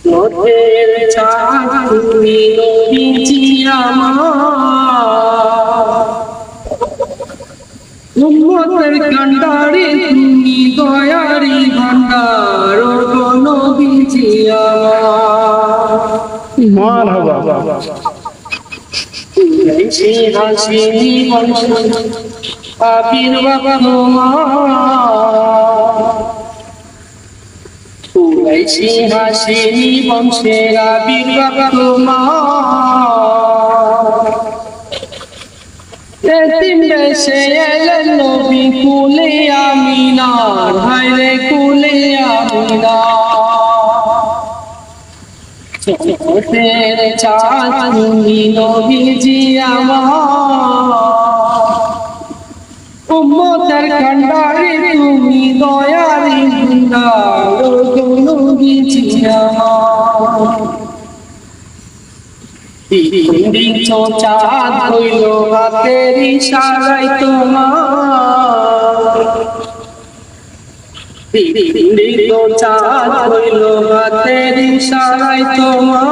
পথের চাঁদ তুমি নবীজি আমার, উম্মতের কান্ডারি তুমি দয়ারি ভান্ডার গো নবীজি আমার। মারহাবা। কুরাইশি হাসিনি বংশ আবির্ভাব তোমার, কুরাইশি হাসিনি বংশের আবির্ভাব তোমার। এতিম বেশে এলেন নবী কুলে আমিনার, হায়রে কুলে আমিনার। চোখের চাঁদ তুমি নবীজি আমার, উম্মতের কান্ডারি তুমি দয়ারি ভান্ডার গো নবীজি আমার। তিন চাঁদ হইল হাতের ইশারায় তোমার, তিন চাঁদ হইল হাতের ইশারায় তোমার।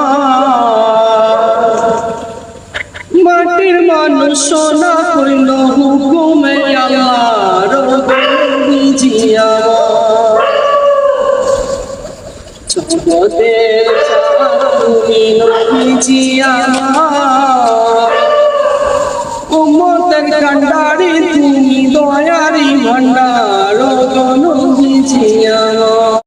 মাটির মানুষ সোনা হইল হুকুমে আল্লাহর নবীজি আমার। জগতের চাঁদ তুমি নবীজি আমার,